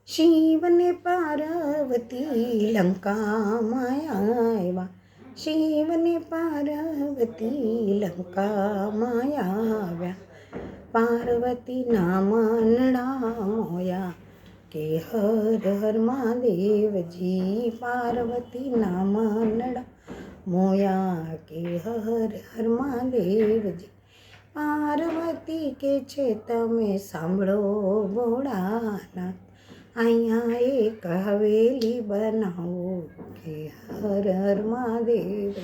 શિવને પાર્વતી લંકામાં આવ્યા, શિવને પાર્વતી લંકામાં આવ્યા. પાર્વતીના મનડા મોયા કે હર હર મહાદેવજી. પાર્વતીના મનડા મોયા કે હર હર મહાદેવજી. પાર્વતી કે છે તમે સાંભળો ભોળાનાથ, અહીંયા એક હવેલી બનાવો કે હર હર મહાદેવ.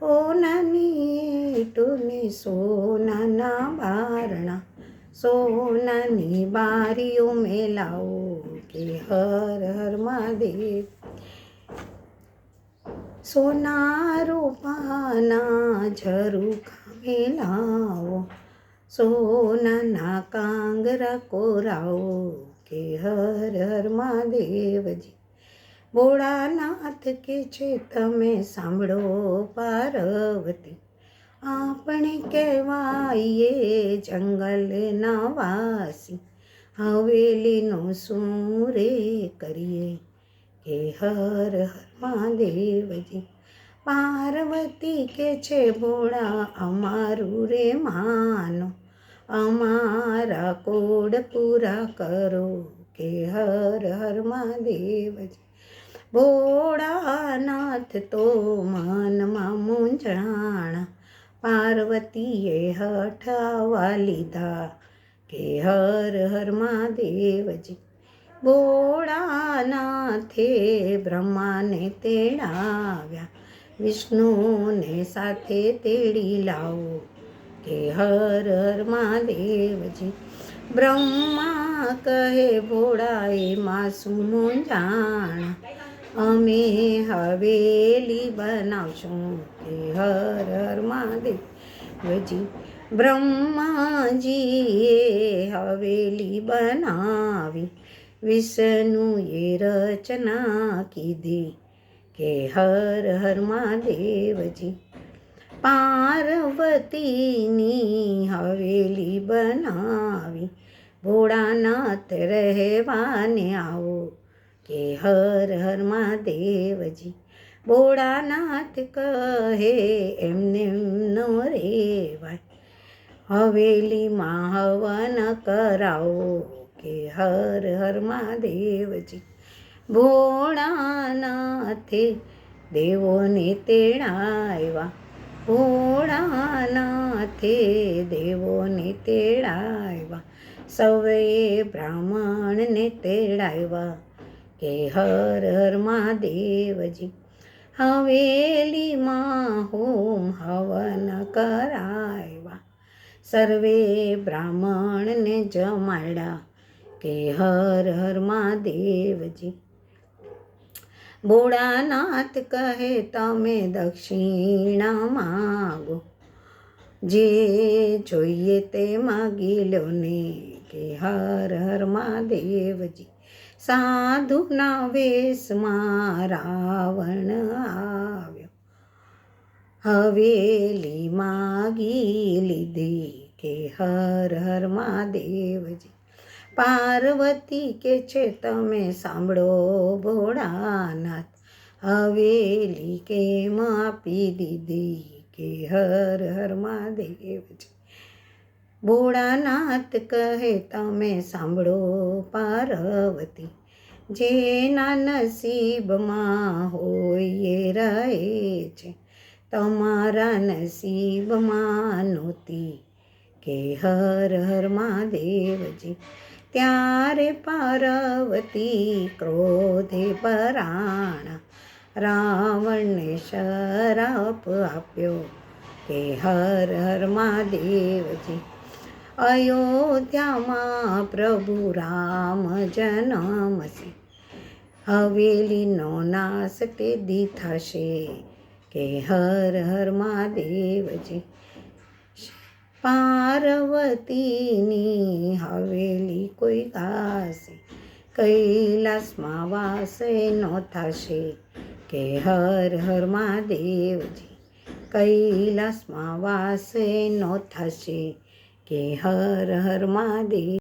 સોનાની ટોને સોનાના બારણા, સોનાની બારીઓ મેલાવો કે હર હર મહાદેવ. સોના રૂપાના ઝરૂખા મેલાવો, સોનાના કાંગરા કોરાવો કે હર હર મહાદેવજી. ભોળાનાથ કે છે તમે સાંભળો પાર્વતી, આપણે કહેવાઈએ જંગલના વાસી. હવેલીનો શું રે કરીએ કે હર હર મહાદેવજી. પાર્વતી કે છે ભોળા અમારું રે માનો, અમારા કોડ પૂરા કરો કે હર હર મહાદેવજી. ભોળાનાથ તો મનમાં મૂંઝાણા, પાર્વતીએ હઠાવા લીધા કે હર હર મહાદેવજી. ભોળાનાથે બ્રહ્માને તેડાવ્યા, વિષ્ણુને સાથે તેડી લાવો કે હર હર મહાદેવજી. બ્રહ્મા કહે ભોળાએ માસું મૂંઝાણા, અમે હવેલી બનાવશું કે હર હર મહાદેવજી. બ્રહ્માજીએ હવેલી બનાવી, વિષ્ણુએ રચના કીધી કે હર હર મહાદેવજી. પાર્વતીની હવેલી બનાવી, ભોળાનાથ રહેવાને આવો કે હર હર મહાદેવજી. ભોળાનાથ કહે એમને ન રેવાય, હવેલીમાં હવન કરાવો કે હર હર મહાદેવજી. ભોળાનાથે દેવોને તેડાવ્યા, ભોળાનાથે દેવોને તેડાવ્યા, સૌએ બ્રાહ્મણને તેડાવ્યા કે હર હર મહાદેવજી. હવેલીમાં હોમ હવન કરાવ્યા, સર્વે બ્રાહ્મણને જમાડ્યા કે હર હર મહાદેવજી. ભોળાનાથ કહે તમે દક્ષિણા માગો, જે જોઈએ તે માગી લો ને કે હર હર મહાદેવજી. સાધુના વેશમાં રાવણ આવ્યો, હવેલી માગી લીધી કે હર હર મહાદેવજી. પાર્વતી કે છે તમે સાંભળો ભોળાનાથ, હવેલી કેમ આપી દીધી કે હર હર મહાદેવજી. ભોળાનાથ કહે તમે સાંભળો પાર્વતી, જેના નસીબમાં હોય એ રહે છે, તમારા નસીબમાં નહોતી કે હર હર મહાદેવજી. ત્યારે પાર્વતી ક્રોધે પરાણા, રાવણને શ્રાપ આપ્યો કે હર હર મહાદેવજી. અયોધ્યામાં પ્રભુ રામ જન્મશે, હવેલીનો નાશ તે દી થશે કે હર હર મહાદેવજી. પાર્વતીની હવેલી કોઈ ગાશે, કૈલાસમાં વાસ નો થશે કે હર હર મહાદેવજી. કૈલાસમાં વાસ નો થશે કે હર હર મહાદેવ.